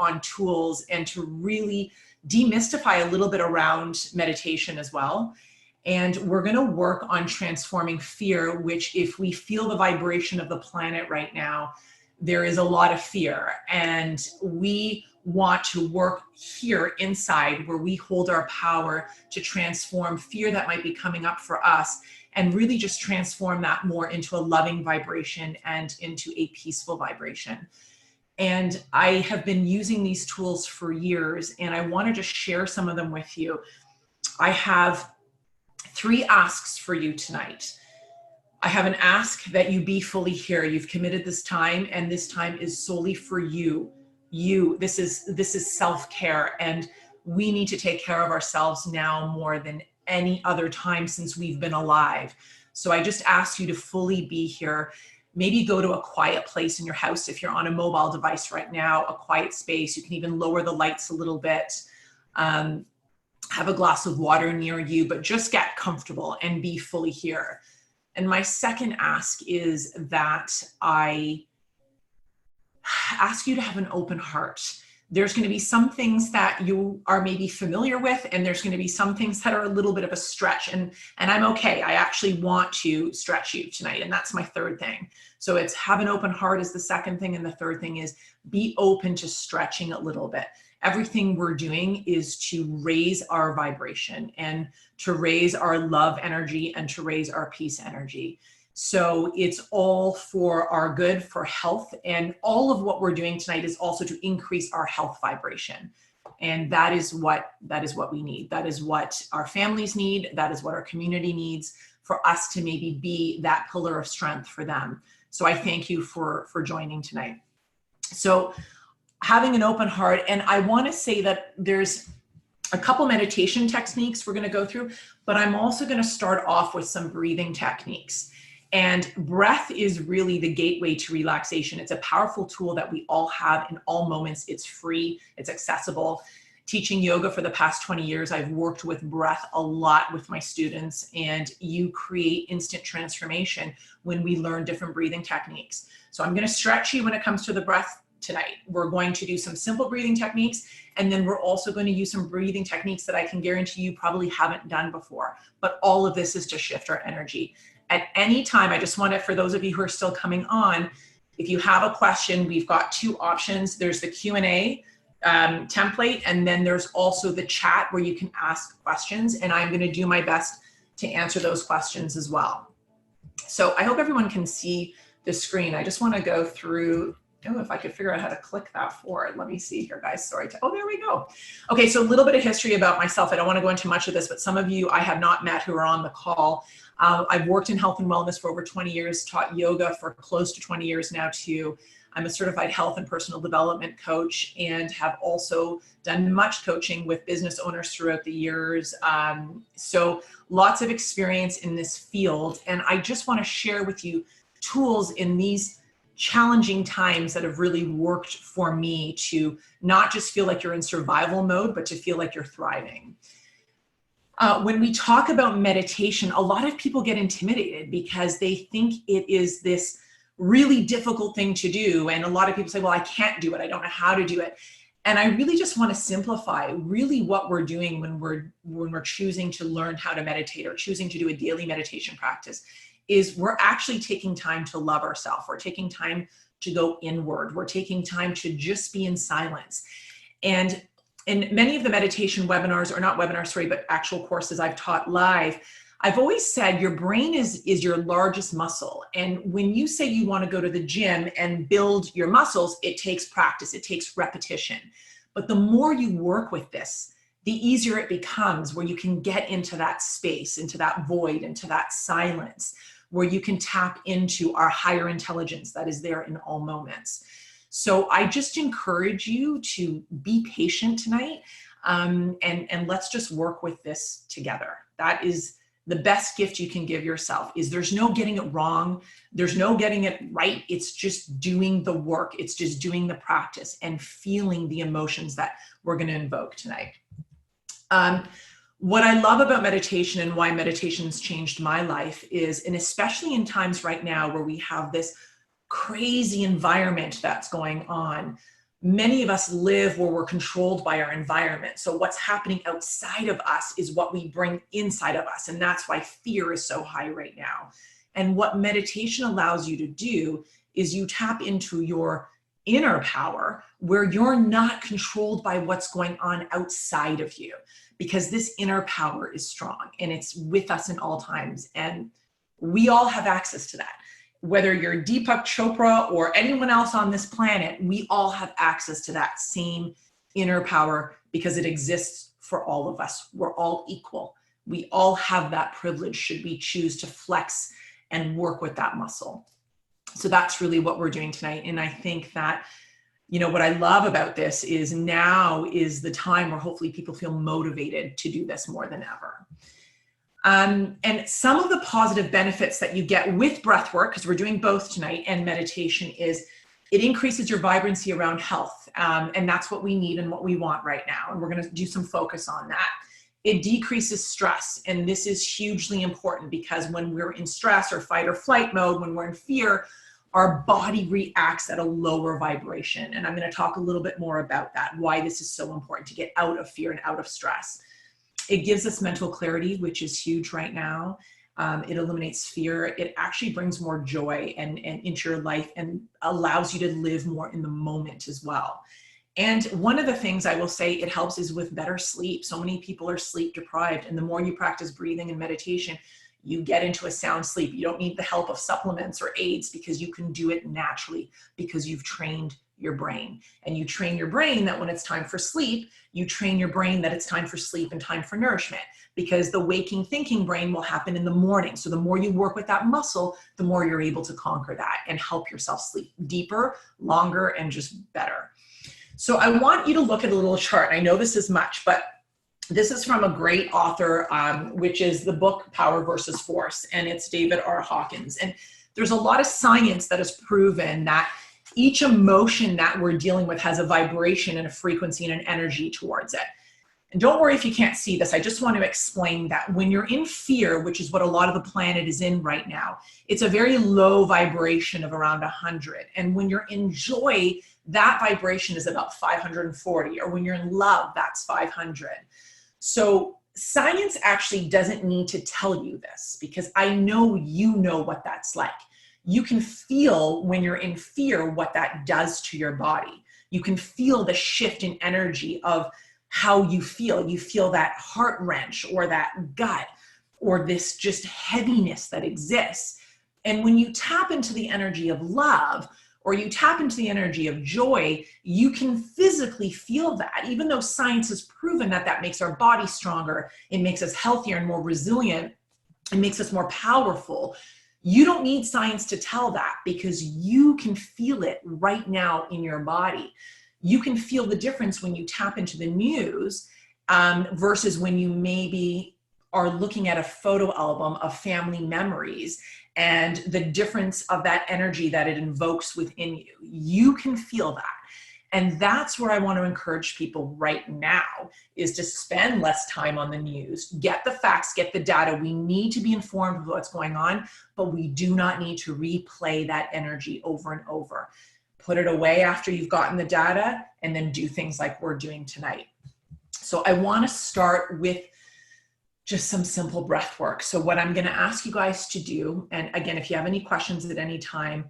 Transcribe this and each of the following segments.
on tools and to really demystify a little bit around meditation as well. And we're going to work on transforming fear, which if we feel the vibration of the planet right now, there is a lot of fear. And we want to work here inside where we hold our power to transform fear that might be coming up for us and really just transform that more into a loving vibration and into a peaceful vibration. And I have been using these tools for years, and I want to just share some of them with you. I have 3 asks for you tonight. I have an ask that you be fully here. You've committed this time, and this time is solely for you. This is self-care, and we need to take care of ourselves now more than any other time since we've been alive. So I just ask you to fully be here. Maybe go to a quiet place in your house. If you're on a mobile device right now, a quiet space. You can even lower the lights a little bit. Have a glass of water near you, but just get comfortable and be fully here. And my second ask is that I ask you to have an open heart. There's going to be some things that you are maybe familiar with, and there's going to be some things that are a little bit of a stretch, and I'm okay. I actually want to stretch you tonight, and that's my third thing. So it's have an open heart is the second thing, and the third thing is be open to stretching a little bit. Everything we're doing is to raise our vibration and to raise our love energy and to raise our peace energy. So it's all for our good, for health, and all of what we're doing tonight is also to increase our health vibration. And that is what we need. That is what our families need. That is what our community needs, for us to maybe be that pillar of strength for them. So I thank you for joining tonight. So having an open heart, and I want to say that there's a couple meditation techniques we're going to go through, but I'm also going to start off with some breathing techniques. And breath is really the gateway to relaxation. It's a powerful tool that we all have in all moments. It's free, it's accessible. Teaching yoga for the past 20 years, I've worked with breath a lot with my students, and you create instant transformation when we learn different breathing techniques. So I'm going to stretch you when it comes to the breath tonight. We're going to do some simple breathing techniques, and then we're also going to use some breathing techniques that I can guarantee you probably haven't done before. But all of this is to shift our energy. At any time, I just want to, for those of you who are still coming on, if you have a question, we've got 2 options. There's the Q&A template, and then there's also the chat where you can ask questions, and I'm going to do my best to answer those questions as well. So I hope everyone can see the screen. I just want to go through, if I could figure out how to click that forward. Let me see here, guys. Sorry. Oh, there we go. Okay, so a little bit of history about myself. I don't want to go into much of this, but some of you I have not met who are on the call. I've worked in health and wellness for over 20 years, taught yoga for close to 20 years now too. I'm a certified health and personal development coach, and have also done much coaching with business owners throughout the years. So lots of experience in this field. And I just want to share with you tools in these challenging times that have really worked for me to not just feel like you're in survival mode, but to feel like you're thriving. When we talk about meditation, a lot of people get intimidated because they think it is this really difficult thing to do. And a lot of people say, well, I can't do it. I don't know how to do it. And I really just want to simplify really what we're doing when we're choosing to learn how to meditate or choosing to do a daily meditation practice is we're actually taking time to love ourselves. We're taking time to go inward. We're taking time to just be in silence. And in many of the meditation webinars, or not webinars, sorry, but actual courses I've taught live, I've always said your brain is your largest muscle. And when you say you want to go to the gym and build your muscles, it takes practice, it takes repetition. But the more you work with this, the easier it becomes, where you can get into that space, into that void, into that silence, where you can tap into our higher intelligence that is there in all moments. So I just encourage you to be patient tonight, and let's just work with this together. That is the best gift you can give yourself. Is there's no getting it wrong. There's no getting it right. It's just doing the work. It's just doing the practice and feeling the emotions that we're going to invoke tonight. What I love about meditation and why meditation's changed my life is, and especially in times right now where we have this crazy environment that's going on, Many of us live where we're controlled by our environment. So what's happening outside of us is what we bring inside of us. And that's why fear is so high right now. And what meditation allows you to do is you tap into your inner power where you're not controlled by what's going on outside of you, because this inner power is strong and it's with us in all times. And we all have access to that. Whether you're Deepak Chopra or anyone else on this planet, we all have access to that same inner power because it exists for all of us. We're all equal. We all have that privilege should we choose to flex and work with that muscle. So that's really what we're doing tonight. And I think that, you know, what I love about this is now is the time where hopefully people feel motivated to do this more than ever. And some of the positive benefits that you get with breath work, because we're doing both tonight, and meditation, is it increases your vibrancy around health. And that's what we need and what we want right now. And we're going to do some focus on that. It decreases stress. And this is hugely important because when we're in stress or fight or flight mode, when we're in fear, our body reacts at a lower vibration. And I'm going to talk a little bit more about that, why this is so important to get out of fear and out of stress. It gives us mental clarity, which is huge right now. It eliminates fear. It actually brings more joy and into your life and allows you to live more in the moment as well. And one of the things I will say it helps is with better sleep. So many people are sleep deprived, and the more you practice breathing and meditation, you get into a sound sleep. You don't need the help of supplements or aids because you can do it naturally because you've trained your brain. And you train your brain that when it's time for sleep, you train your brain that it's time for sleep and time for nourishment, because the waking thinking brain will happen in the morning. So the more you work with that muscle, the more you're able to conquer that and help yourself sleep deeper, longer, and just better. So I want you to look at a little chart. I know this is much, but this is from a great author, which is the book Power versus Force, and it's David R. Hawkins. And there's a lot of science that has proven that each emotion that we're dealing with has a vibration and a frequency and an energy towards it. And don't worry if you can't see this. I just want to explain that when you're in fear, which is what a lot of the planet is in right now, it's a very low vibration of around 100. And when you're in joy, that vibration is about 540. Or when you're in love, that's 500. So science actually doesn't need to tell you this, because I know you know what that's like. You can feel when you're in fear what that does to your body. You can feel the shift in energy of how you feel. You feel that heart wrench or that gut or this just heaviness that exists. And when you tap into the energy of love, or you tap into the energy of joy, you can physically feel that. Even though science has proven that that makes our body stronger, it makes us healthier and more resilient, it makes us more powerful. You don't need science to tell that, because you can feel it right now in your body. You can feel the difference when you tap into the news versus when you maybe are looking at a photo album of family memories and the difference of that energy that it invokes within you. You can feel that. And that's where I want to encourage people right now, is to spend less time on the news, get the facts, get the data. We need to be informed of what's going on, but we do not need to replay that energy over and over. Put it away after you've gotten the data, and then do things like we're doing tonight. So I want to start with just some simple breath work. So what I'm going to ask you guys to do, and again, if you have any questions at any time,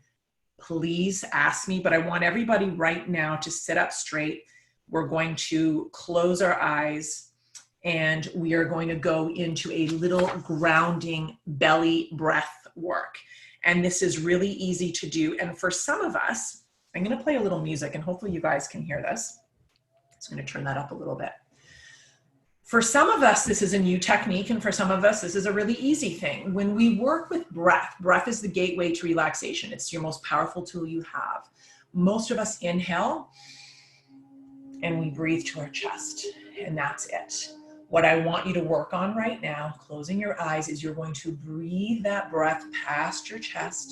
please ask me, but I want everybody right now to sit up straight. We're going to close our eyes and we are going to go into a little grounding belly breath work. And this is really easy to do. And for some of us, I'm going to play a little music and hopefully you guys can hear this. So I'm going to turn that up a little bit. For some of us, this is a new technique, and for some of us, this is a really easy thing. When we work with breath, breath is the gateway to relaxation. It's your most powerful tool you have. Most of us inhale, and we breathe to our chest, and that's it. What I want you to work on right now, closing your eyes, is you're going to breathe that breath past your chest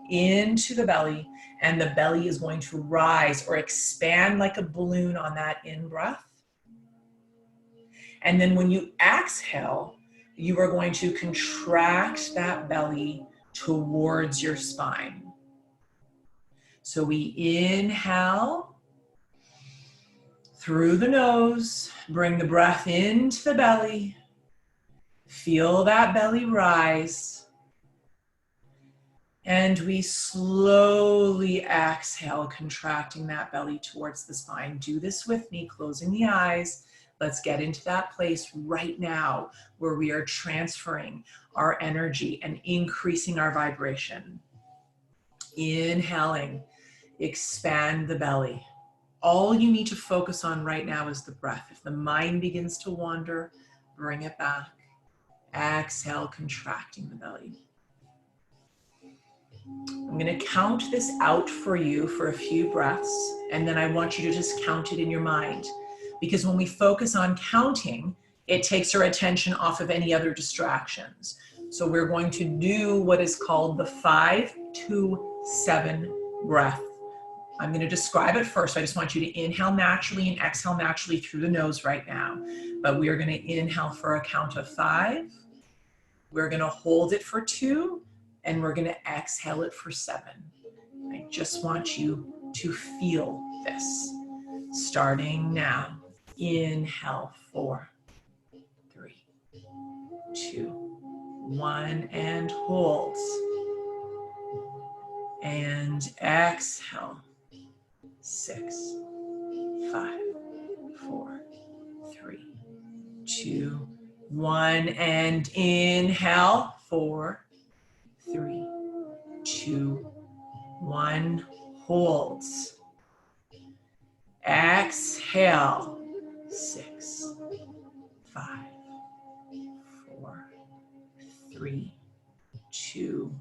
into the belly, and the belly is going to rise or expand like a balloon on that in-breath. And then when you exhale, you are going to contract that belly towards your spine. So we inhale Through the nose, bring the breath into the belly. Feel that belly rise. And we slowly exhale, contracting that belly towards the spine. Do this with me, closing the eyes. Let's get into that place right now where we are transferring our energy and increasing our vibration. Inhaling, expand the belly. All you need to focus on right now is the breath. If the mind begins to wander, bring it back. Exhale, contracting the belly. I'm going to count this out for you for a few breaths, and then I want you to just count it in your mind. Because when we focus on counting, it takes our attention off of any other distractions. So we're going to do what is called the 5-2-7 breath. I'm going to describe it first. I just want you to inhale naturally and exhale naturally through the nose right now. But we are going to inhale for a count of 5. We're going to hold it for 2, and we're going to exhale it for 7. I just want you to feel this. Starting now. Inhale, 4, 3, 2, 1, and hold. And exhale. 6, 5, 4, 3, 2, 1, and inhale. 4, 3, 2, 1. Holds. Exhale. 6, 5, 4, 3, 2,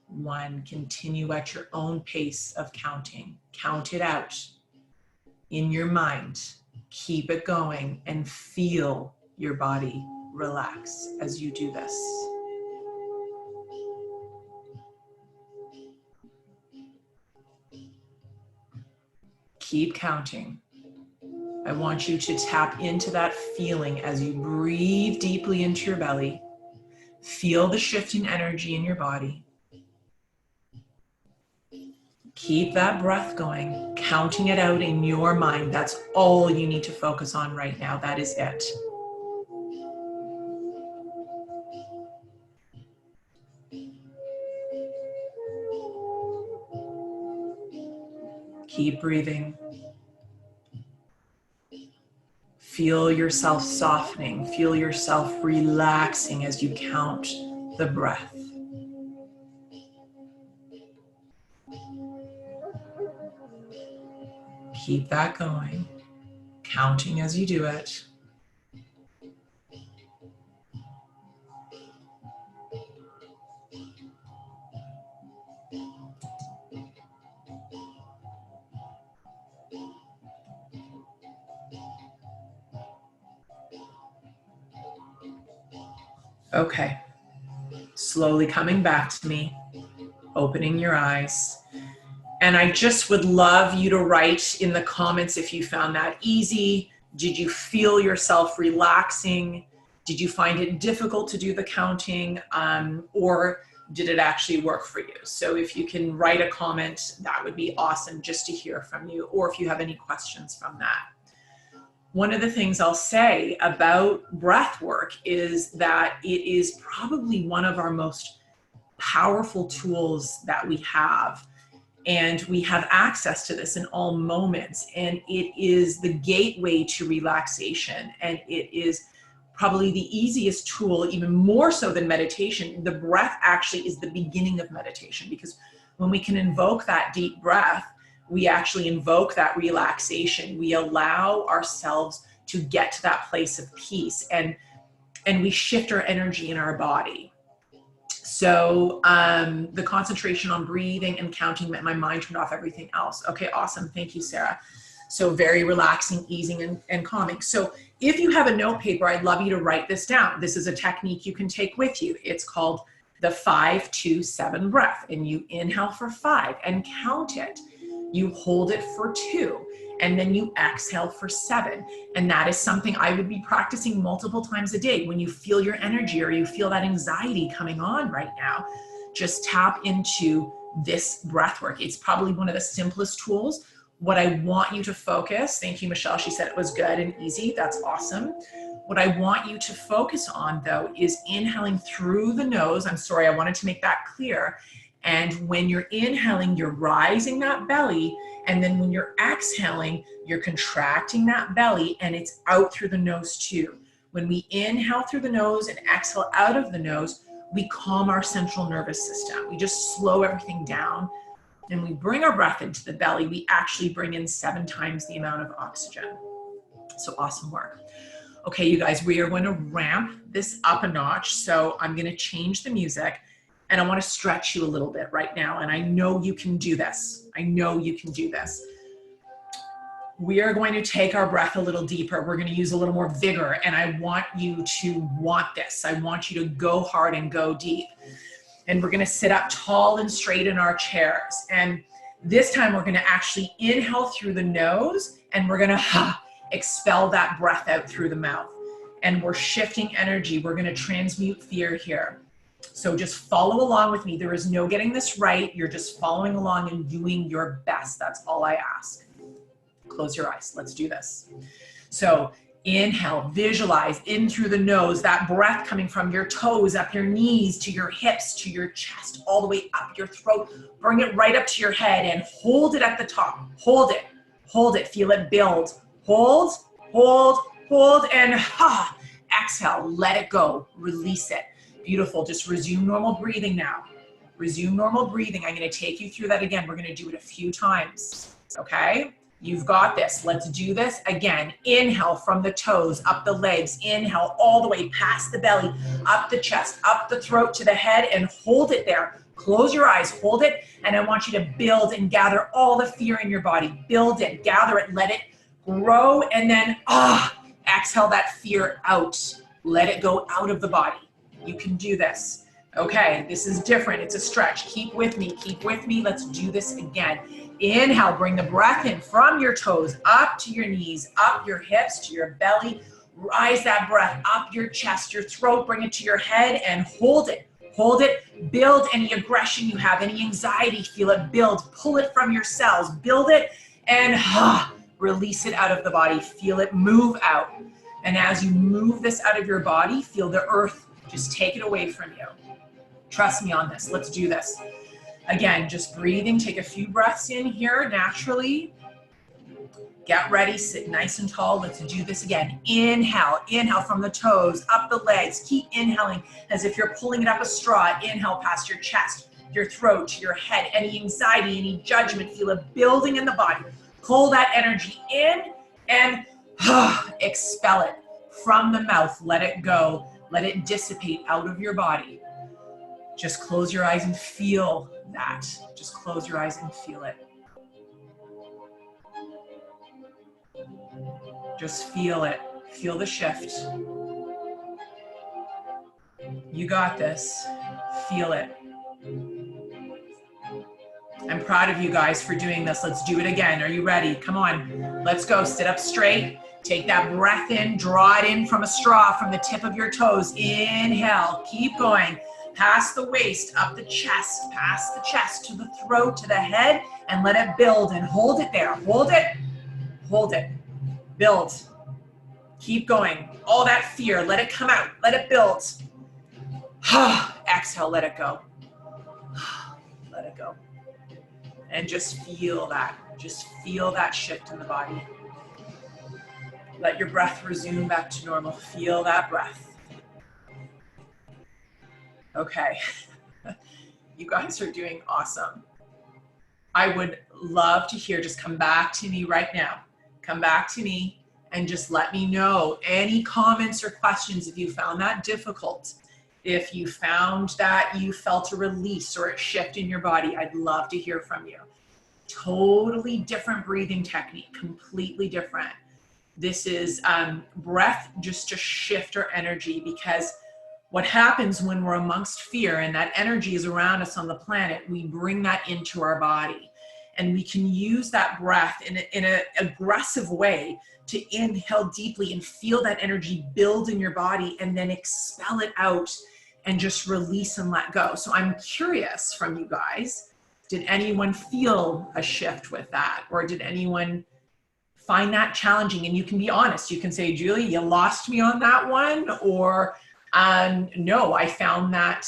1. Continue at your own pace of counting. Count it out in your mind. Keep it going and feel your body relax as you do this. Keep counting. I want you to tap into that feeling as you breathe deeply into your belly. Feel the shift in energy in your body. Keep that breath going, counting it out in your mind. That's all you need to focus on right now. That is it. Keep breathing. Feel yourself softening. Feel yourself relaxing as you count the breath. Keep that going, counting as you do it. Okay, slowly coming back to me, opening your eyes. And I just would love you to write in the comments if you found that easy. Did you feel yourself relaxing? Did you find it difficult to do the counting? Or did it actually work for you? So if you can write a comment, that would be awesome just to hear from you, or if you have any questions from that. One of the things I'll say about breath work is that it is probably one of our most powerful tools that we have. And we have access to this in all moments. And it is the gateway to relaxation. And it is probably the easiest tool, even more so than meditation. The breath actually is the beginning of meditation, because when we can invoke that deep breath, we actually invoke that relaxation. We allow ourselves to get to that place of peace, and we shift our energy in our body. So the concentration on breathing and counting meant my mind turned off everything else. Okay, awesome. Thank you, Sarah. So very relaxing, easing, and calming. So if you have a note paper, I'd love you to write this down. This is a technique you can take with you. It's called the 5-2-7 breath. And you inhale for 5 and count it. You hold it for 2, and then you exhale for 7. And that is something I would be practicing multiple times a day. When you feel your energy or you feel that anxiety coming on right now, just tap into this breath work. It's probably one of the simplest tools, What I want you to focus, thank you, Michelle, she said it was good and easy. That's awesome. What I want you to focus on though is inhaling through the nose. I'm sorry, I wanted to make that clear. And when you're inhaling, you're rising that belly. And then when you're exhaling, you're contracting that belly and it's out through the nose too. When we inhale through the nose and exhale out of the nose, we calm our central nervous system. We just slow everything down. And we bring our breath into the belly. We actually bring in 7 times the amount of oxygen. So awesome work. Okay, you guys, we are going to ramp this up a notch. So I'm going to change the music and I want to stretch you a little bit right now. And I know you can do this. I know you can do this. We are going to take our breath a little deeper. We're going to use a little more vigor. And I want you to want this. I want you to go hard and go deep. And we're going to sit up tall and straight in our chairs. And this time we're going to actually inhale through the nose and we're going to expel that breath out through the mouth. And we're shifting energy. We're going to transmute fear here. So just follow along with me. There is no getting this right. You're just following along and doing your best. That's all I ask. Close your eyes. Let's do this. So inhale, visualize in through the nose, that breath coming from your toes, up your knees, to your hips, to your chest, all the way up your throat. Bring it right up to your head and hold it at the top. Hold it. Hold it. Feel it build. Hold, hold, hold, and exhale. Let it go. Release it. Beautiful. Just resume normal breathing now. Resume normal breathing. I'm going to take you through that again. We're going to do it a few times. Okay? You've got this. Let's do this again. Inhale from the toes, up the legs. Inhale all the way past the belly, up the chest, up the throat to the head, and hold it there. Close your eyes, hold it, and I want you to build and gather all the fear in your body. Build it, gather it, let it grow, and then exhale that fear out. Let it go out of the body. You can do this. Okay, this is different. It's a stretch. Keep with me. Keep with me. Let's do this again. Inhale, bring the breath in from your toes, up to your knees, up your hips, to your belly. Rise that breath up your chest, your throat, bring it to your head and hold it. Hold it. Build any aggression you have, any anxiety, feel it build. Pull it from your cells. Build it and release it out of the body. Feel it move out. And as you move this out of your body, feel the earth just take it away from you. Trust me on this. Let's do this. Again, just breathing. Take a few breaths in here naturally. Get ready. Sit nice and tall. Let's do this again. Inhale. Inhale from the toes, up the legs. Keep inhaling as if you're pulling it up a straw. Inhale past your chest, your throat, to your head. Any anxiety, any judgment, feel it building in the body. Pull that energy in and expel it from the mouth. Let it go. Let it dissipate out of your body. Just close your eyes and feel that. Just close your eyes and feel it. Just feel it. Feel the shift. You got this. Feel it. I'm proud of you guys for doing this. Let's do it again. Are you ready? Come on. Let's go. Sit up straight. Take that breath in. Draw it in from a straw from the tip of your toes. Inhale. Keep going. Past the waist, up the chest, past the chest, to the throat, to the head, and let it build and hold it there. Hold it. Hold it. Build. Keep going. All that fear, let it come out. Let it build. Exhale, let it go. Let it go. And just feel that. Just feel that shift in the body. Let your breath resume back to normal. Feel that breath. Okay. You guys are doing awesome. I would love to hear, just come back to me right now. Come back to me and just let me know any comments or questions if you found that difficult. If you found that you felt a release or a shift in your body, I'd love to hear from you. Totally different breathing technique, completely different. This is breath just to shift our energy, because what happens when we're amongst fear and that energy is around us on the planet, we bring that into our body. And we can use that breath in an aggressive way to inhale deeply and feel that energy build in your body and then expel it out and just release and let go. So I'm curious from you guys Did anyone feel a shift with that? Or did anyone find that challenging? And you can be honest. You can say, Julie, you lost me on that one. Or no, I found that,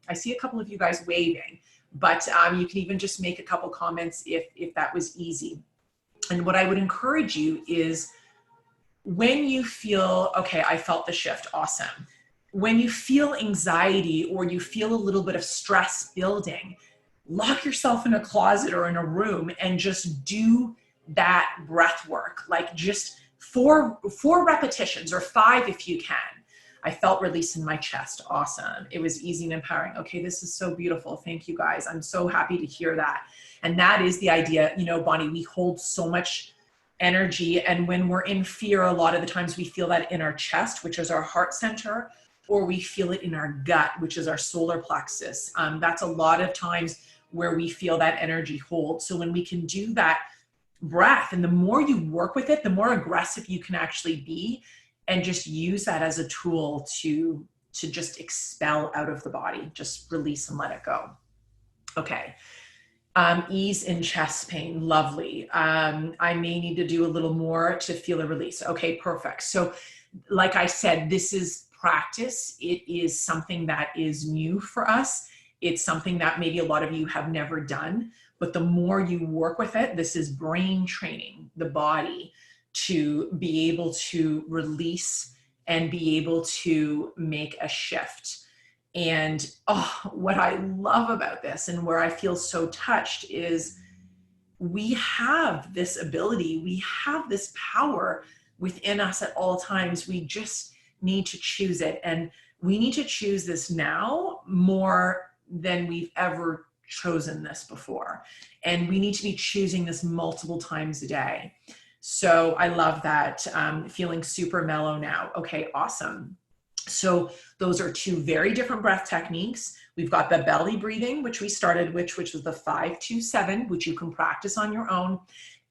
I see a couple of you guys waving, but you can even just make a couple comments if that was easy. And what I would encourage you is, when you feel, okay, I felt the shift, awesome. When you feel anxiety or you feel a little bit of stress building, lock yourself in a closet or in a room and just do that breath work, like just four repetitions, or 5 if you can. I felt release in my chest. Awesome. It was easy and empowering. Okay, this is so beautiful. Thank you guys. I'm so happy to hear that. And that is the idea, you know, Bonnie, we hold so much energy. And when we're in fear, a lot of the times we feel that in our chest, which is our heart center, or we feel it in our gut, which is our solar plexus. That's a lot of times where we feel that energy hold. So when we can do that breath, and the more you work with it, the more aggressive you can actually be, and just use that as a tool to just expel out of the body, just release and let it go. Okay. Ease in chest pain, lovely. I may need to do a little more to feel a release. Okay, perfect. So like I said, this is practice. It is something that is new for us. It's something that maybe a lot of you have never done, but the more you work with it, this is brain training the body to be able to release and be able to make a shift. And what I love about this, and where I feel so touched, is we have this ability, we have this power within us at all times. We just need to choose it. And we need to choose this now more than we've ever chosen this before. And we need to be choosing this multiple times a day. So I love that. Feeling super mellow now. Okay, awesome. So those are 2 very different breath techniques. We've got the belly breathing, which we started with, which was the 5-2-7, which you can practice on your own.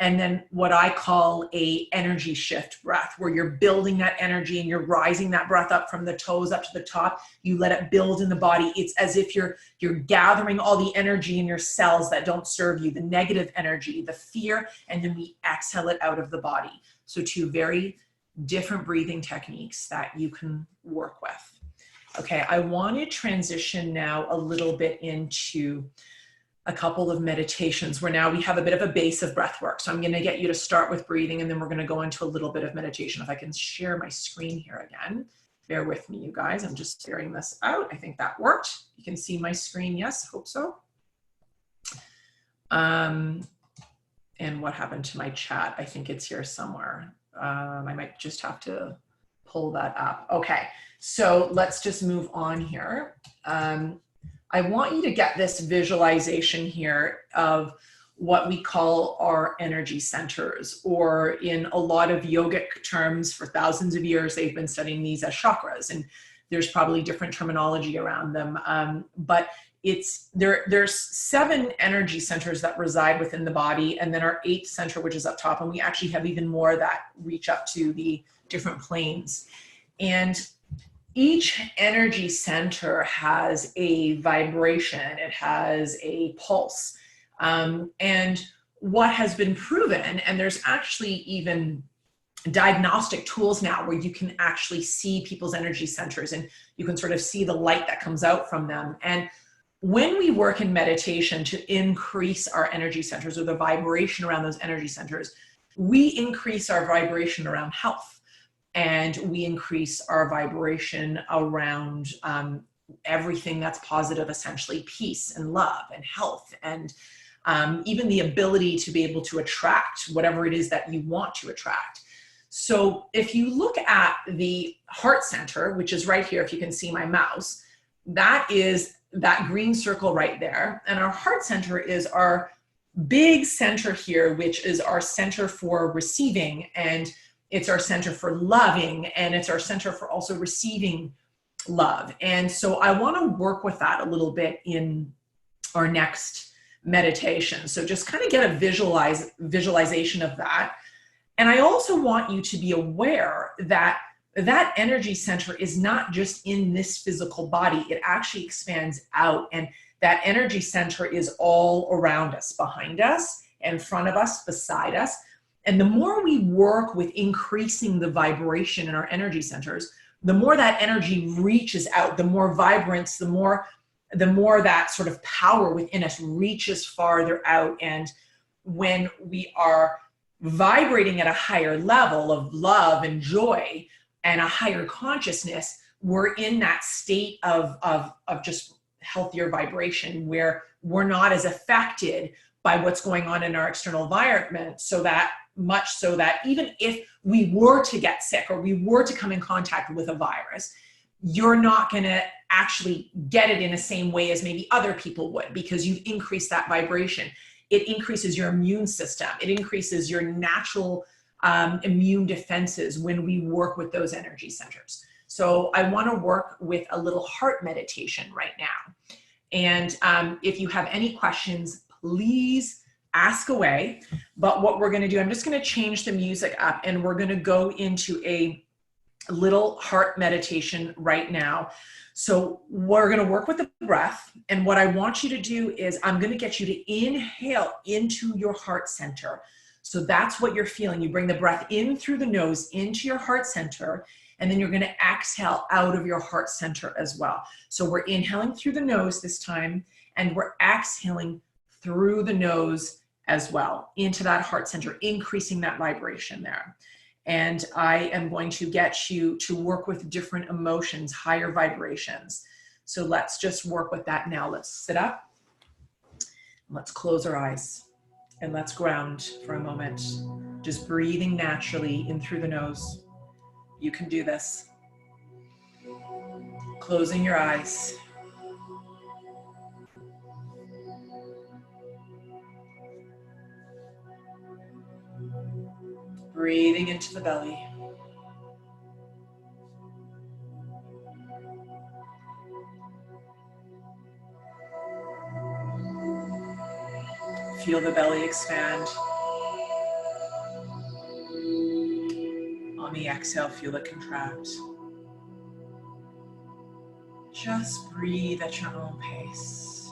And then what I call a energy shift breath, where you're building that energy and you're rising that breath up from the toes up to the top. You let it build in the body. It's as if you're gathering all the energy in your cells that don't serve you, the negative energy, the fear, and then we exhale it out of the body. So 2 very different breathing techniques that you can work with. Okay, I want to transition now a little bit into a couple of meditations where now we have a bit of a base of breath work. So I'm going to get you to start with breathing, and then we're going to go into a little bit of meditation. If I can share my screen here again, bear with me, you guys. I'm just sharing this out. I think that worked. You can see my screen. Yes, hope so. And what happened to my chat? I think it's here somewhere. I might just have to pull that up. Okay, so let's just move on here. I want you to get this visualization here of what we call our energy centers, or in a lot of yogic terms, for thousands of years, they've been studying these as chakras, and there's probably different terminology around them. But there's 7 energy centers that reside within the body, and then our 8th center, which is up top, and we actually have even more that reach up to the different planes. And each energy center has a vibration, it has a pulse. And what has been proven, and there's actually even diagnostic tools now where you can actually see people's energy centers, and you can sort of see the light that comes out from them. And when we work in meditation to increase our energy centers, or the vibration around those energy centers, we increase our vibration around health. And we increase our vibration around everything that's positive, essentially peace and love and health, and even the ability to be able to attract whatever it is that you want to attract. So if you look at the heart center, which is right here, if you can see my mouse, that is that green circle right there. And our heart center is our big center here, which is our center for receiving, and it's our center for loving, and it's our center for also receiving love. And so I want to work with that a little bit in our next meditation. So just kind of get a visualization of that. And I also want you to be aware that that energy center is not just in this physical body. It actually expands out, and That energy center is all around us, behind us, in front of us, beside us. And the more we work with increasing the vibration in our energy centers, the more that energy reaches out, the more vibrance, the more that sort of power within us reaches farther out. And when we are vibrating at a higher level of love and joy and a higher consciousness, we're in that state of just healthier vibration, where we're not as affected by what's going on in our external environment, so that much so that even if we were to get sick or we were to come in contact with a virus, you're not going to actually get it in the same way as maybe other people would, because you've increased that vibration. It increases your immune system. It increases your natural immune defenses when we work with those energy centers. So I want to work with a little heart meditation right now. And if you have any questions, please ask away. But what we're going to do, I'm just going to change the music up, and we're going to go into a little heart meditation right now. So we're going to work with the breath. And what I want you to do is I'm going to get you to inhale into your heart center. So that's what you're feeling. You bring the breath in through the nose into your heart center, and then you're going to exhale out of your heart center as well. So we're inhaling through the nose this time, and we're exhaling through the nose as well into that heart center, increasing that vibration there. And I am going to get you to work with different emotions, higher vibrations. So let's just work with that now. Let's sit up. Let's close our eyes, and let's ground for a moment. Just breathing naturally in through the nose. You can do this. Closing your eyes. Breathing into the belly. Feel the belly expand. On the exhale, feel it contract. Just breathe at your own pace.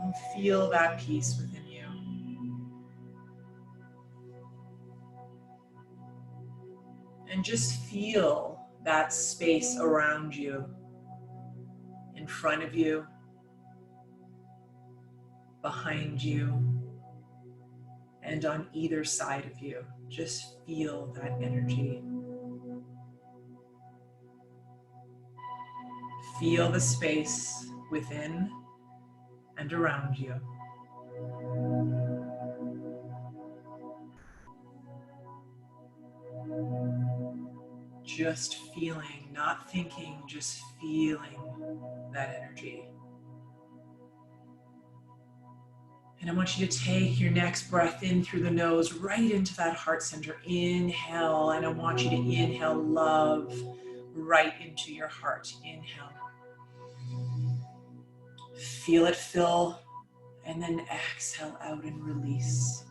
And feel that peace within you. And just feel that space around you, in front of you, behind you, and on either side of you. Just feel that energy. Feel the space within and around you. Just feeling, not thinking, just feeling that energy. And I want you to take your next breath in through the nose, right into that heart center. Inhale, and I want you to inhale love right into your heart. Inhale. Feel it fill, and then exhale out and release.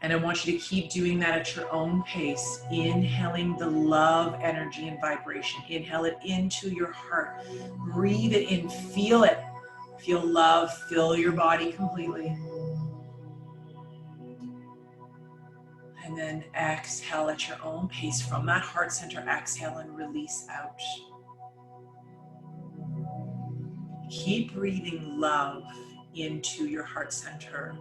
And I want you to keep doing that at your own pace, inhaling the love, energy, and vibration. Inhale it into your heart. Breathe it in, feel it. Feel love, fill your body completely. And then exhale at your own pace from that heart center. Exhale and release out. Keep breathing love into your heart center.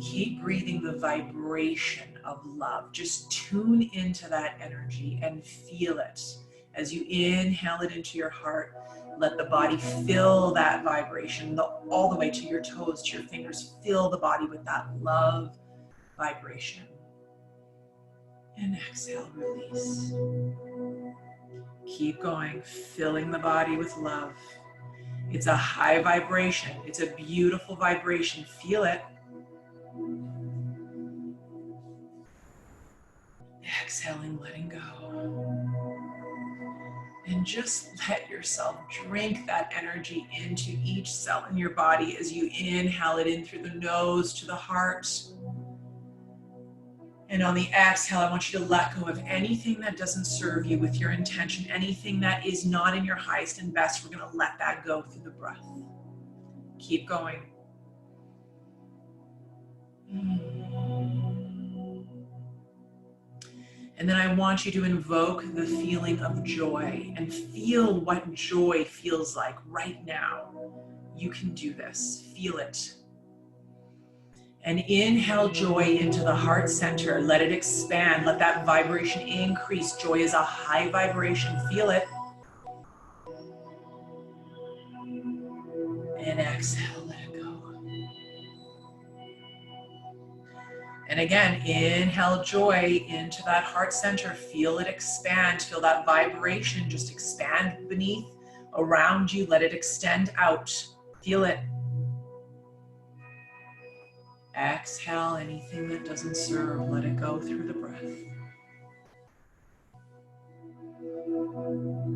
Keep breathing the vibration of love. Just tune into that energy and feel it. As you inhale it into your heart, let the body fill that vibration all the way to your toes, to your fingers. Fill the body with that love vibration. And exhale, release. Keep going, filling the body with love. It's a high vibration. It's a beautiful vibration. Feel it. Exhaling, letting go. And just let yourself drink that energy into each cell in your body as you inhale it in through the nose to the heart. And on the exhale, I want you to let go of anything that doesn't serve you with your intention, anything that is not in your highest and best. We're going to let that go through the breath. Keep going. And then I want you to invoke the feeling of joy and feel what joy feels like right now. You can do this. Feel it. And inhale joy into the heart center. Let it expand. Let that vibration increase. Joy is a high vibration. Feel it. And exhale, let it go. And again, inhale joy into that heart center. Feel it expand. Feel that vibration just expand beneath, around you. Let it extend out. Feel it. Exhale anything that doesn't serve. Let it go through the breath.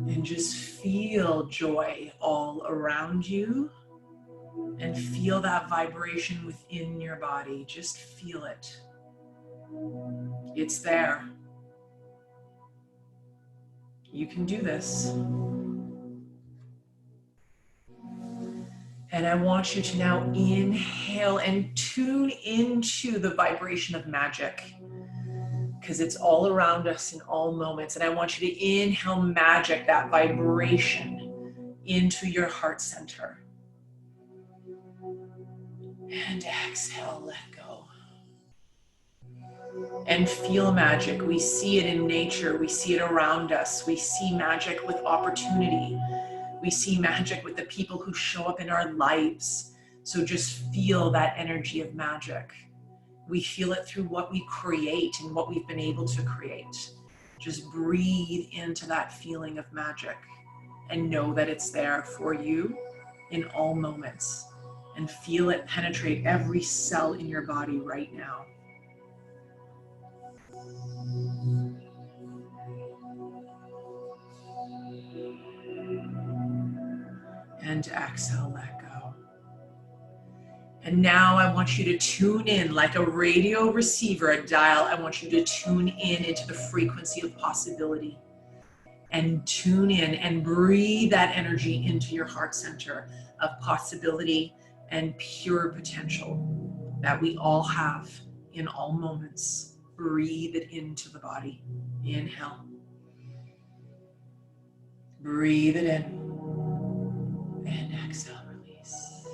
And just feel joy all around you. And feel that vibration within your body. Just feel it. It's there. You can do this. And I want you to now inhale and tune into the vibration of magic, because it's all around us in all moments. And I want you to inhale magic, that vibration, into your heart center. And exhale, let go. And feel magic. We see it in nature. We see it around us. We see magic with opportunity. We see magic with the people who show up in our lives. So just feel that energy of magic. We feel it through what we create and what we've been able to create. Just breathe into that feeling of magic and know that it's there for you in all moments. And feel it penetrate every cell in your body right now. And exhale, let go. And now I want you to tune in like a radio receiver, a dial. I want you to tune in into the frequency of possibility. And tune in and breathe that energy into your heart center of possibility and pure potential that we all have in all moments. Breathe it into the body. Inhale. Breathe it in. And exhale, release.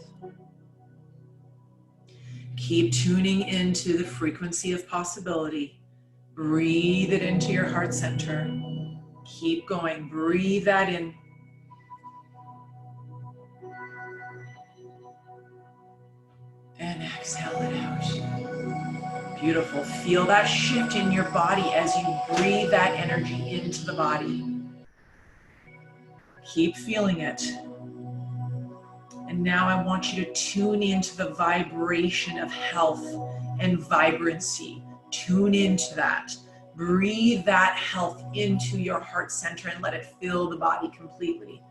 Keep tuning into the frequency of possibility. Breathe it into your heart center. Keep going. Breathe that in. And exhale it out. Beautiful. Feel that shift in your body as you breathe that energy into the body. Keep feeling it. And now I want you to tune into the vibration of health and vibrancy. Tune into that. Breathe that health into your heart center and let it fill the body completely.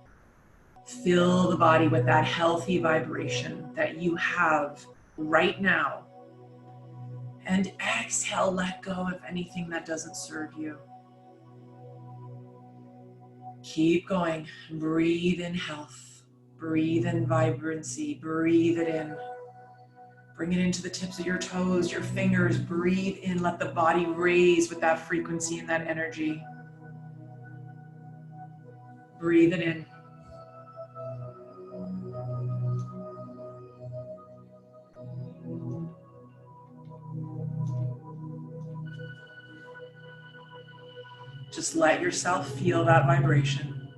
Fill the body with that healthy vibration that you have right now. And exhale, let go of anything that doesn't serve you. Keep going. Breathe in health. Breathe in vibrancy. Breathe it in. Bring it into the tips of your toes, your fingers. Breathe in. Let the body raise with that frequency and that energy. Breathe it in. Just let yourself feel that vibration.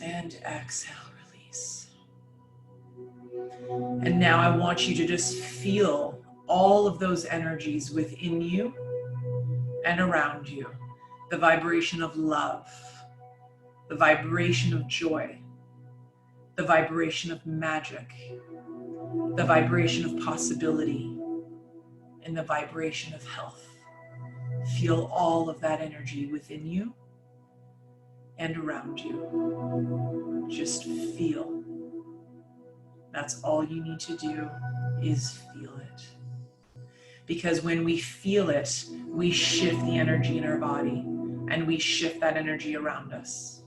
And exhale, release. And now I want you to just feel all of those energies within you and around you. The vibration of love, the vibration of joy, the vibration of magic, the vibration of possibility, and the vibration of health. Feel all of that energy within you and around you. Just feel. That's all you need to do is feel it. Because when we feel it, we shift the energy in our body and we shift that energy around us.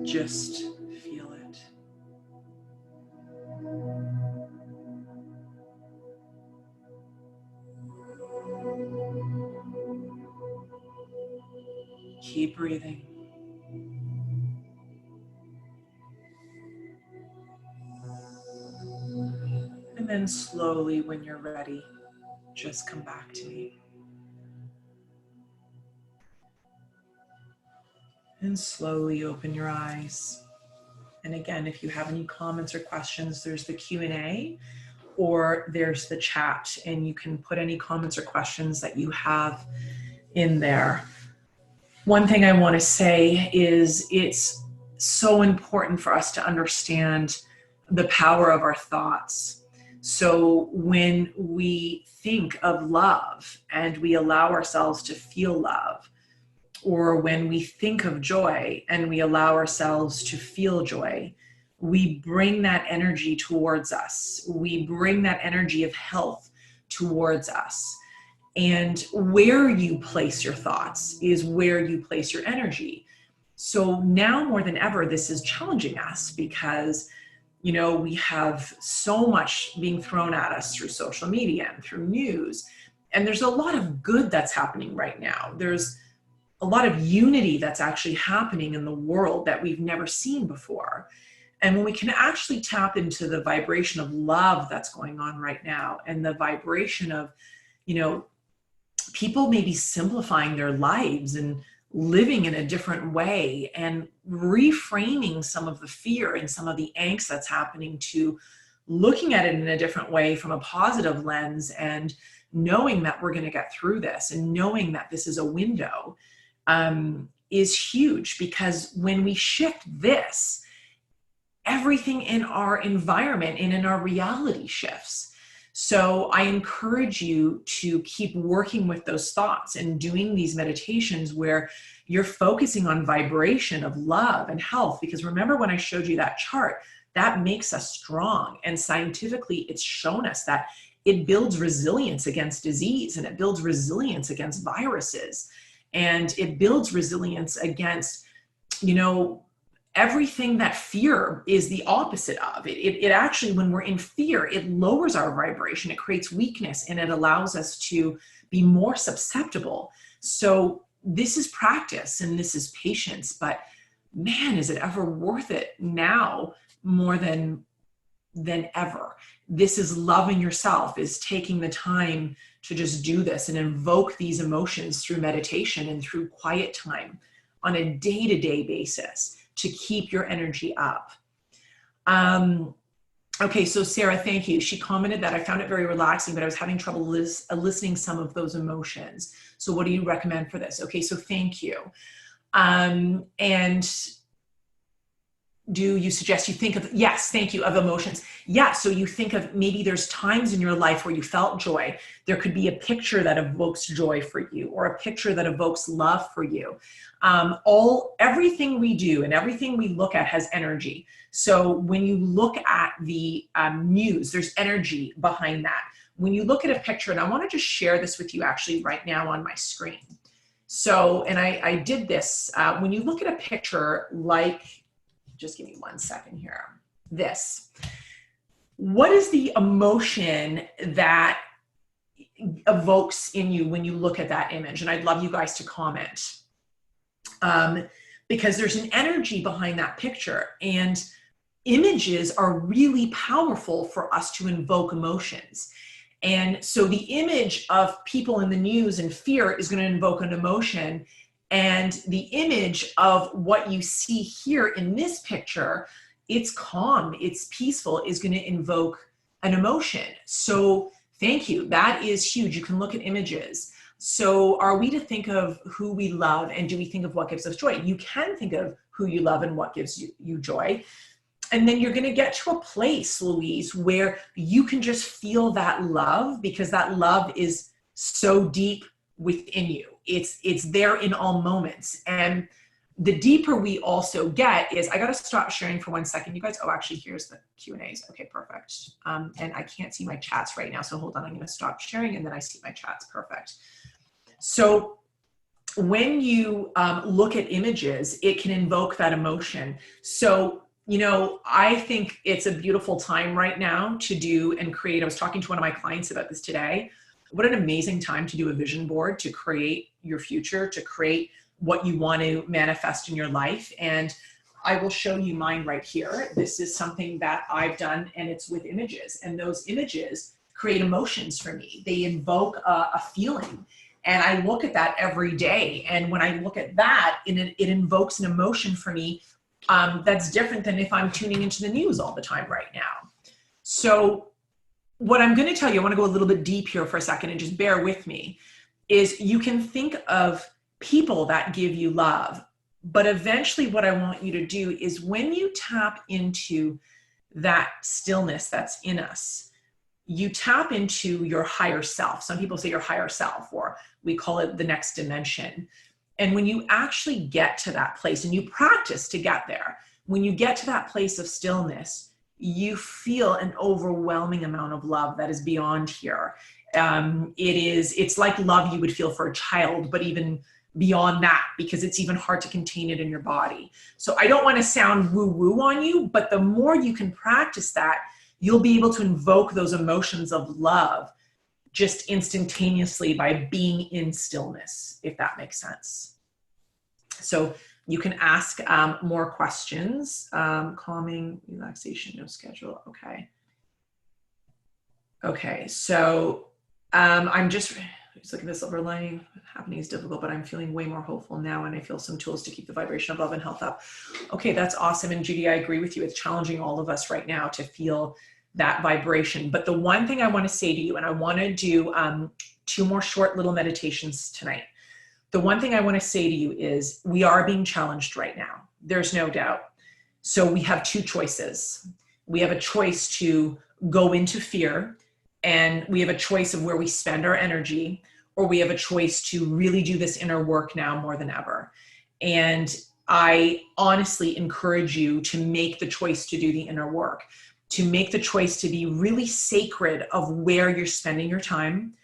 Just feel it. Keep breathing. And then slowly, when you're ready, just come back to me. And slowly open your eyes. And again, if you have any comments or questions, there's the Q&A or there's the chat, and you can put any comments or questions that you have in there. One thing I want to say is it's so important for us to understand the power of our thoughts. So when we think of love and we allow ourselves to feel love, or when we think of joy and we allow ourselves to feel joy, we bring that energy towards us. We bring that energy of health towards us. And where you place your thoughts is where you place your energy. So now more than ever, this is challenging us because, you know, we have so much being thrown at us through social media and through news. And there's a lot of good that's happening right now. There's a lot of unity that's actually happening in the world that we've never seen before. And when we can actually tap into the vibration of love that's going on right now, and the vibration of, you know, people maybe simplifying their lives and living in a different way and reframing some of the fear and some of the angst that's happening to looking at it in a different way from a positive lens, and knowing that we're going to get through this and knowing that this is a window, is huge. Because when we shift this, everything in our environment and in our reality shifts. So I encourage you to keep working with those thoughts and doing these meditations where you're focusing on vibration of love and health. Because remember, when I showed you that chart, that makes us strong. And scientifically, it's shown us that it builds resilience against disease, and it builds resilience against viruses, and it builds resilience against, you know, everything that fear is the opposite of. It actually, when we're in fear, it lowers our vibration, it creates weakness, and it allows us to be more susceptible. So this is practice and this is patience, but man, is it ever worth it now more than ever. This is loving yourself, is taking the time to just do this and invoke these emotions through meditation and through quiet time on a day-to-day basis to keep your energy up. Okay, so Sarah, thank you. She commented that I found it very relaxing, but I was having trouble listening some of those emotions. So what do you recommend for this? Okay, so thank you. And do you suggest you think of, yes, thank you, of emotions. Yeah, so you think of, maybe there's times in your life where you felt joy. There could be a picture that evokes joy for you, or a picture that evokes love for you. Everything we do and everything we look at has energy. So when you look at the news, there's energy behind that. When you look at a picture, and I want to just share this with you actually right now on my screen. So, and I did this, when you look at a picture like, just give me 1 second here. This. What is the emotion that evokes in you when you look at that image? And I'd love you guys to comment. Because there's an energy behind that picture, and images are really powerful for us to invoke emotions. And so the image of people in the news and fear is going to invoke an emotion. And the image of what you see here in this picture, it's calm, it's peaceful, is going to invoke an emotion. So thank you. That is huge. You can look at images. So are we to think of who we love, and do we think of what gives us joy? You can think of who you love and what gives you joy. And then you're going to get to a place, Louise, where you can just feel that love, because that love is so deep within you. it's there in all moments. And the deeper we also get is, I got to stop sharing for 1 second, you guys. Oh, actually, here's the Q&As. Okay, perfect. And I can't see my chats right now. So hold on, I'm going to stop sharing and then I see my chats. Perfect. So when you look at images, it can invoke that emotion. So, you know, I think it's a beautiful time right now to do and create. I was talking to one of my clients about this today. What an amazing time to do a vision board, to create your future, to create what you want to manifest in your life. And I will show you mine right here. This is something that I've done, and it's with images. And those images create emotions for me. They invoke a feeling. And I look at that every day. And when I look at that, it invokes an emotion for me that's different than if I'm tuning into the news all the time right now. So what I'm going to tell you, I want to go a little bit deep here for a second and just bear with me, is you can think of people that give you love. But eventually what I want you to do is, when you tap into that stillness that's in us, you tap into your higher self. Some people say your higher self, or we call it the next dimension. And when you actually get to that place, and you practice to get there, when you get to that place of stillness, you feel an overwhelming amount of love that is beyond here. It's like love you would feel for a child, but even beyond that, because it's even hard to contain it in your body. So I don't want to sound woo-woo on you, but the more you can practice that, you'll be able to invoke those emotions of love just instantaneously by being in stillness, if that makes sense. So you can ask more questions. Calming, relaxation, no schedule. Okay. Okay, so I'm just looking at this silver lining. Happening is difficult, but I'm feeling way more hopeful now, and I feel some tools to keep the vibration of love and health up. Okay, that's awesome. And Judy, I agree with you. It's challenging all of us right now to feel that vibration. But the one thing I want to say to you, and I want to do 2 more short little meditations tonight. The one thing I want to say to you is, we are being challenged right now. There's no doubt. So we have 2 choices. We have a choice to go into fear, and we have a choice of where we spend our energy, or we have a choice to really do this inner work now more than ever. And I honestly encourage you to make the choice to do the inner work, to make the choice to be really sacred of where you're spending your time,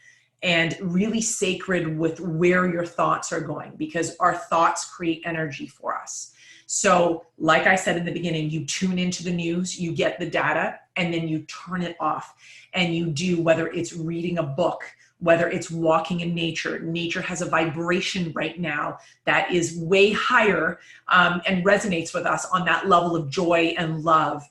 and really sacred with where your thoughts are going, because our thoughts create energy for us. So like I said in the beginning, you tune into the news, you get the data, and then you turn it off, and you do, whether it's reading a book, whether it's walking in nature. Nature has a vibration right now that is way higher and resonates with us on that level of joy and love.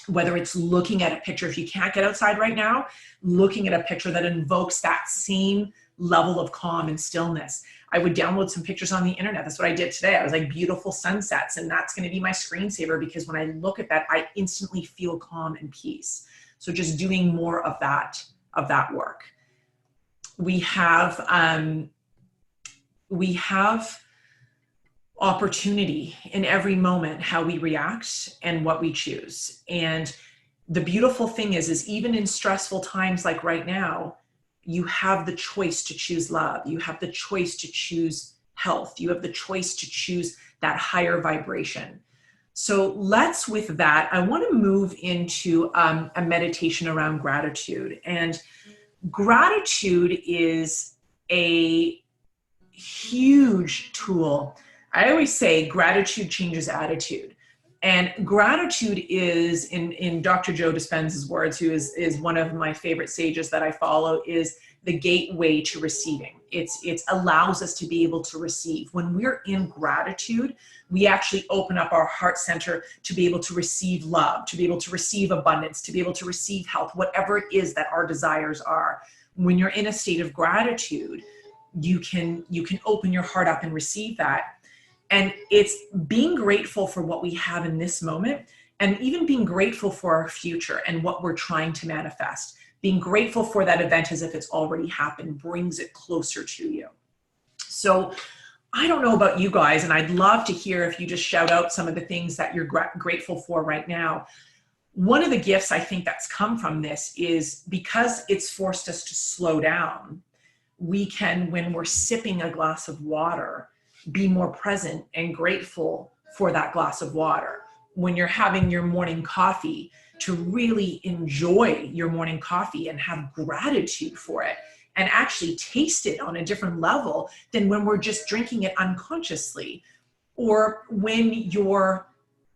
Whether it's looking at a picture, if you can't get outside right now, looking at a picture that invokes that same level of calm and stillness. I would download some pictures on the internet. That's what I did today. I was like, beautiful sunsets, and that's going to be my screensaver, because when I look at that, I instantly feel calm and peace. So just doing more of that work. We have opportunity in every moment, how we react and what we choose. And the beautiful thing is even in stressful times like right now, you have the choice to choose love. You have the choice to choose health. You have the choice to choose that higher vibration. So let's, with that, I want to move into a meditation around gratitude. And gratitude is a huge tool. I always say gratitude changes attitude. And gratitude is, in Dr. Joe Dispenza's words, who is one of my favorite sages that I follow, is the gateway to receiving. It allows us to be able to receive. When we're in gratitude, we actually open up our heart center to be able to receive love, to be able to receive abundance, to be able to receive health, whatever it is that our desires are. When you're in a state of gratitude, you can open your heart up and receive that. And it's being grateful for what we have in this moment, and even being grateful for our future and what we're trying to manifest. Being grateful for that event as if it's already happened brings it closer to you. So I don't know about you guys, and I'd love to hear if you just shout out some of the things that you're grateful for right now. One of the gifts I think that's come from this is, because it's forced us to slow down, we can, when we're sipping a glass of water, be more present and grateful for that glass of water. When you're having your morning coffee, to really enjoy your morning coffee and have gratitude for it and actually taste it on a different level than when we're just drinking it unconsciously. Or when you're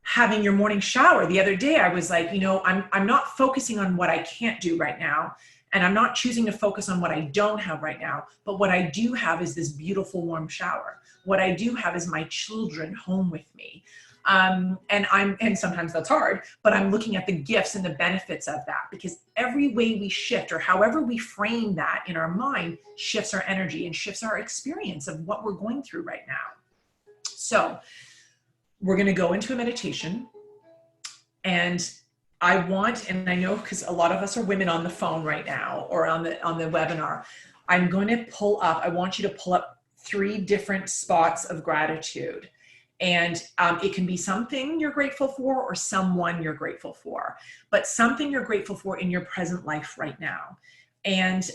having your morning shower. The other day I was like, I'm not focusing on what I can't do right now, and I'm not choosing to focus on what I don't have right now, but what I do have is this beautiful warm shower. What I do have is my children home with me. And sometimes that's hard, but I'm looking at the gifts and the benefits of that, because every way we shift, or however we frame that in our mind, shifts our energy and shifts our experience of what we're going through right now. So we're going to go into a meditation, and I want, and I know because a lot of us are women on the phone right now or on the webinar, I'm going to pull up, I want you to pull up 3 different spots of gratitude. And it can be something you're grateful for or someone you're grateful for, but something you're grateful for in your present life right now. And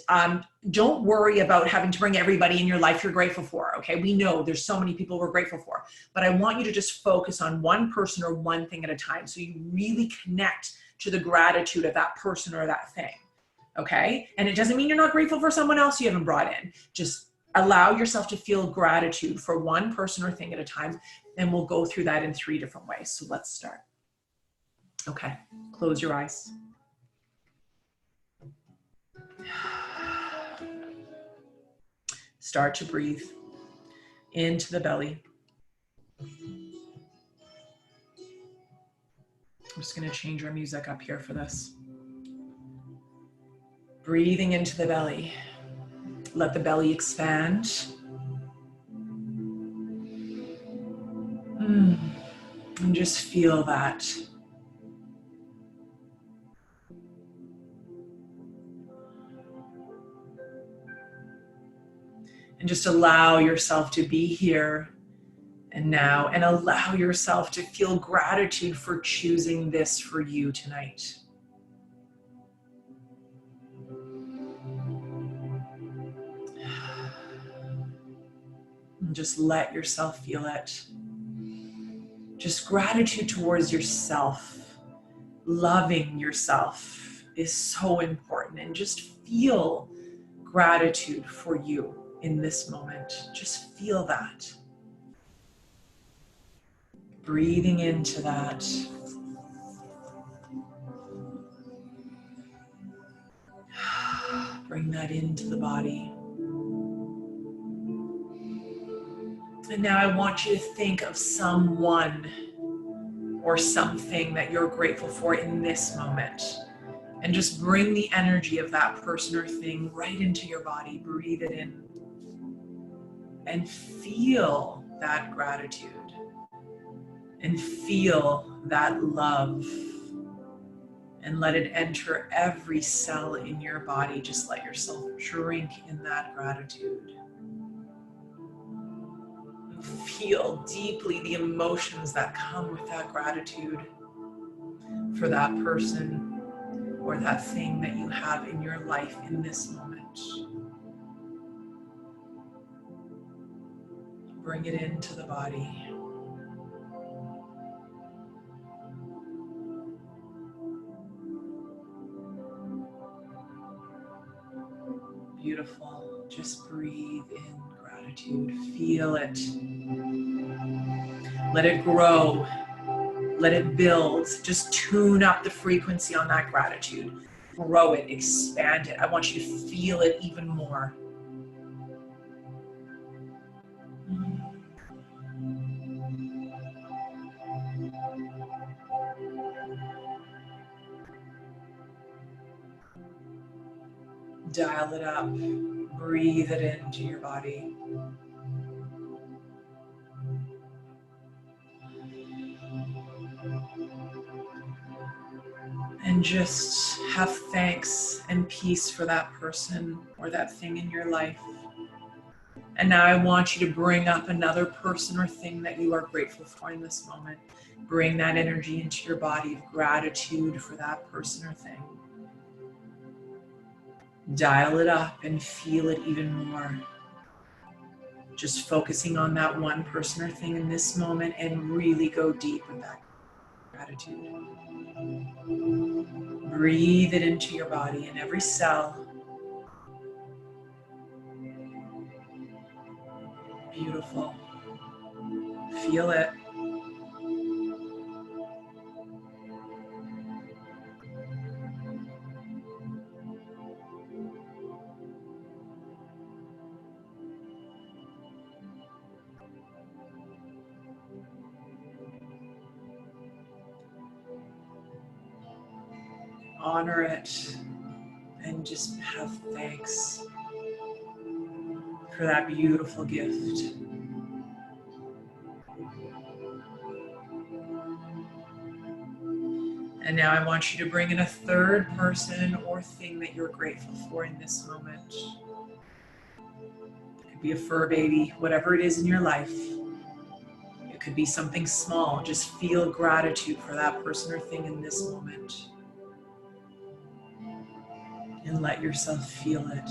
don't worry about having to bring everybody in your life you're grateful for, okay? We know there's so many people we're grateful for, but I want you to just focus on one person or one thing at a time, so you really connect to the gratitude of that person or that thing, okay? And it doesn't mean you're not grateful for someone else you haven't brought in. Just allow yourself to feel gratitude for one person or thing at a time, and we'll go through that in 3 different ways. So let's start. Okay, close your eyes. Start to breathe into the belly. I'm just going to change our music up here for this. Breathing into the belly. Let the belly expand. And just feel that. And just allow yourself to be here and now, and allow yourself to feel gratitude for choosing this for you tonight. And just let yourself feel it. Just gratitude towards yourself. Loving yourself is so important, and just feel gratitude for you in this moment. Just feel that. Breathing into that. Bring that into the body. And now I want you to think of someone or something that you're grateful for in this moment. And just bring the energy of that person or thing right into your body. Breathe it in. And feel that gratitude. And feel that love. And let it enter every cell in your body. Just let yourself drink in that gratitude. And feel deeply the emotions that come with that gratitude for that person or that thing that you have in your life in this moment. Bring it into the body. Beautiful. Just breathe in gratitude. Feel it. Let it grow. Let it build. Just tune up the frequency on that gratitude. Grow it. Expand it. I want you to feel it even more. Dial it up. Breathe it into your body. And just have thanks and peace for that person or that thing in your life. And now I want you to bring up another person or thing that you are grateful for in this moment. Bring that energy into your body of gratitude for that person or thing. Dial it up and feel it even more. Just focusing on that one person or thing in this moment and really go deep with that gratitude. Breathe it into your body in every cell. Beautiful. Feel it. Honor it and just have thanks for that beautiful gift. And now I want you to bring in a third person or thing that you're grateful for in this moment. It could be a fur baby, whatever it is in your life. It could be something small. Just feel gratitude for that person or thing in this moment. And let yourself feel it.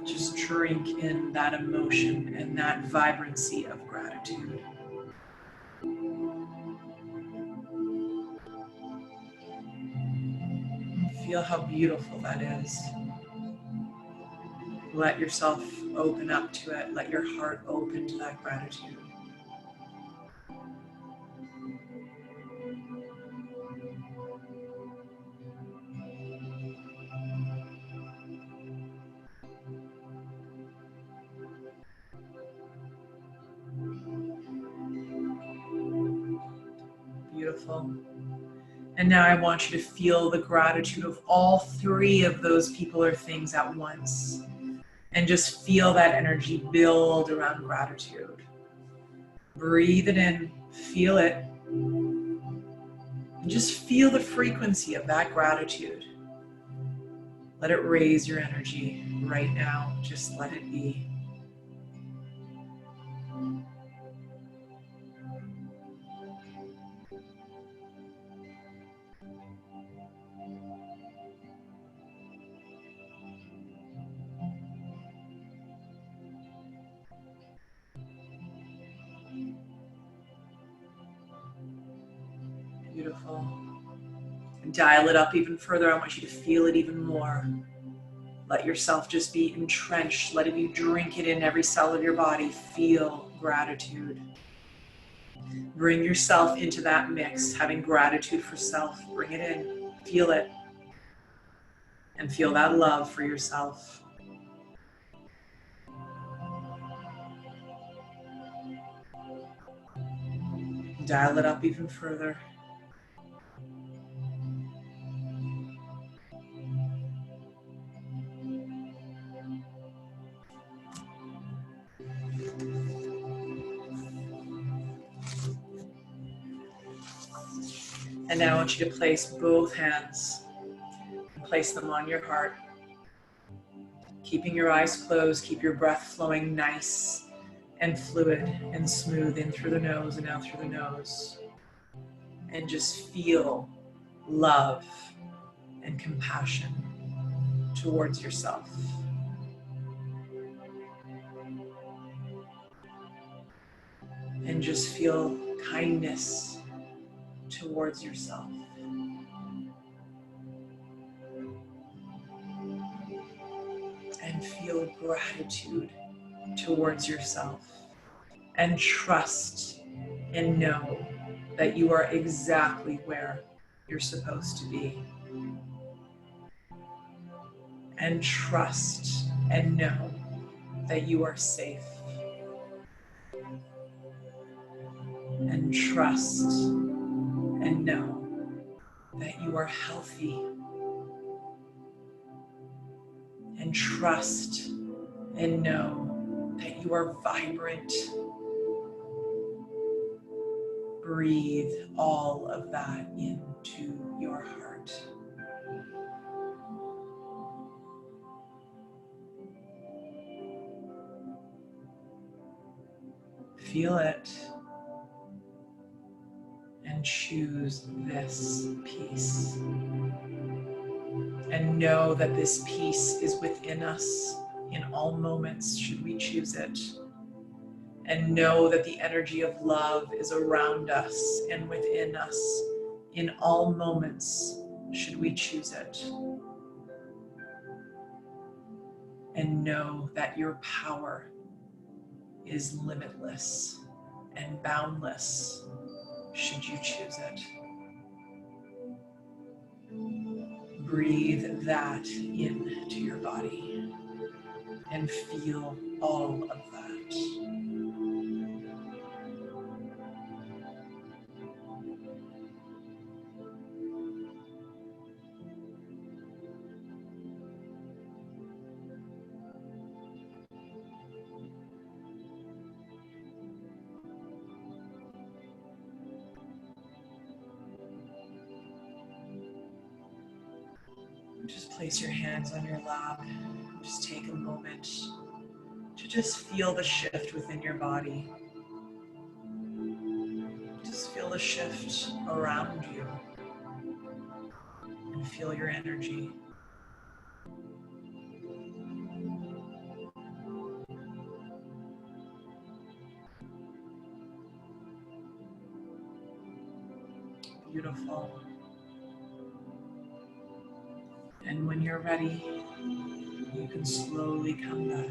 Just drink in that emotion and that vibrancy of gratitude. Feel how beautiful that is. Let yourself open up to it. Let your heart open to that gratitude. Beautiful. And now I want you to feel the gratitude of all three of those people or things at once. And just feel that energy build around gratitude. Breathe it in, feel it, and just feel the frequency of that gratitude. Let it raise your energy right now. Just let it be. Beautiful. And dial it up even further. I want you to feel it even more. Let yourself just be entrenched. Let you drink it in every cell of your body. Feel gratitude. Bring yourself into that mix, having gratitude for self. Bring it in. Feel it. And feel that love for yourself. Dial it up even further. And now I want you to place both hands and place them on your heart. Keeping your eyes closed, keep your breath flowing nice and fluid and smooth in through the nose and out through the nose. And just feel love and compassion towards yourself. And just feel kindness towards yourself. And feel gratitude towards yourself. And trust and know that you are exactly where you're supposed to be. And trust and know that you are safe. And trust and know that you are healthy. And trust and know that you are vibrant. Breathe all of that into your heart. Feel it and choose this peace. And know that this peace is within us in all moments, should we choose it. And know that the energy of love is around us and within us in all moments, should we choose it. And know that your power is limitless and boundless, should you choose it. Breathe that into your body and feel all of that. Just place your hands on your lap. Just take a moment to just feel the shift within your body. Just feel the shift around you and feel your energy. Beautiful. And when you're ready, you can slowly come back.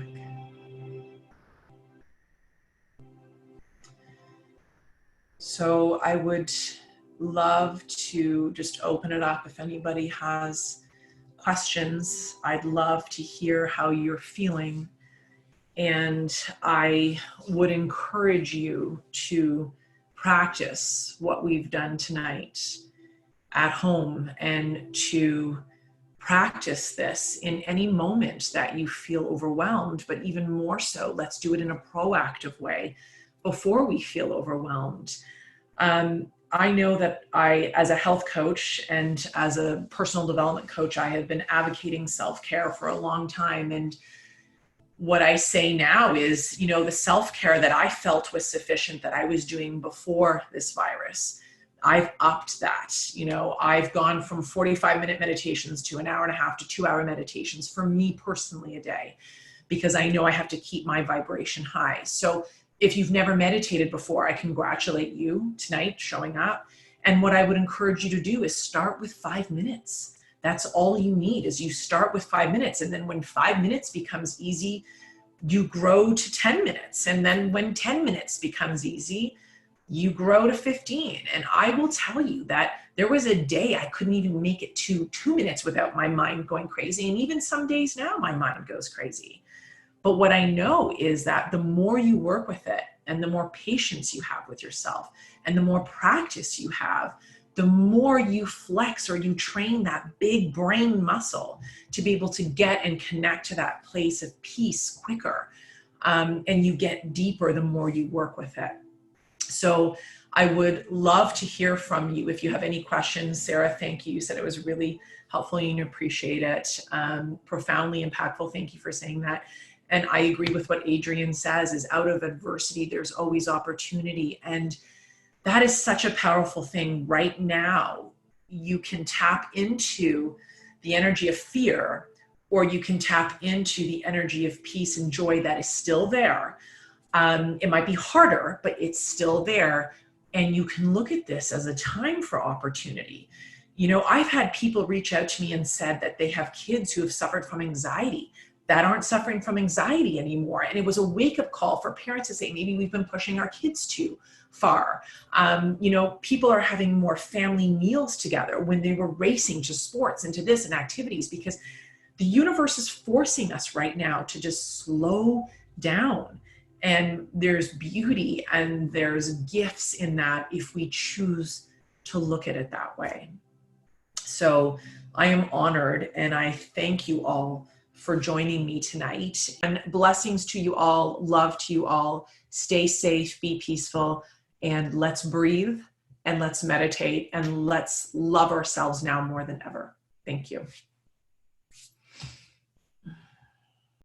So I would love to just open it up. If anybody has questions, I'd love to hear how you're feeling. And I would encourage you to practice what we've done tonight at home and to practice this in any moment that you feel overwhelmed, but even more so, let's do it in a proactive way before we feel overwhelmed. I know that as a health coach and as a personal development coach, I have been advocating self-care for a long time. And what I say now is, the self-care that I felt was sufficient that I was doing before this virus, I've upped that. I've gone from 45-minute meditations to an hour and a half to 2-hour meditations for me personally a day, because I know I have to keep my vibration high. So if you've never meditated before, I congratulate you tonight showing up. And what I would encourage you to do is start with 5 minutes. That's all you need, is you start with 5 minutes. And then when 5 minutes becomes easy, you grow to 10 minutes. And then when 10 minutes becomes easy, you grow to 15. And I will tell you that there was a day I couldn't even make it to 2 minutes without my mind going crazy. And even some days now, my mind goes crazy. But what I know is that the more you work with it and the more patience you have with yourself and the more practice you have, the more you flex or you train that big brain muscle to be able to get and connect to that place of peace quicker. And you get deeper the more you work with it. So I would love to hear from you. If you have any questions, Sarah, thank you. You said it was really helpful and you appreciate it. Profoundly impactful. Thank you for saying that. And I agree with what Adrienne says, is out of adversity, there's always opportunity. And that is such a powerful thing. Right now, you can tap into the energy of fear, or you can tap into the energy of peace and joy that is still there. It might be harder, but it's still there. And you can look at this as a time for opportunity. I've had people reach out to me and said that they have kids who have suffered from anxiety that aren't suffering from anxiety anymore. And it was a wake-up call for parents to say, maybe we've been pushing our kids too far. People are having more family meals together when they were racing to sports and to this and activities, because the universe is forcing us right now to just slow down. And there's beauty and there's gifts in that if we choose to look at it that way. So I am honored and I thank you all for joining me tonight. And blessings to you all, love to you all. Stay safe, be peaceful, and let's breathe and let's meditate and let's love ourselves now more than ever. Thank you.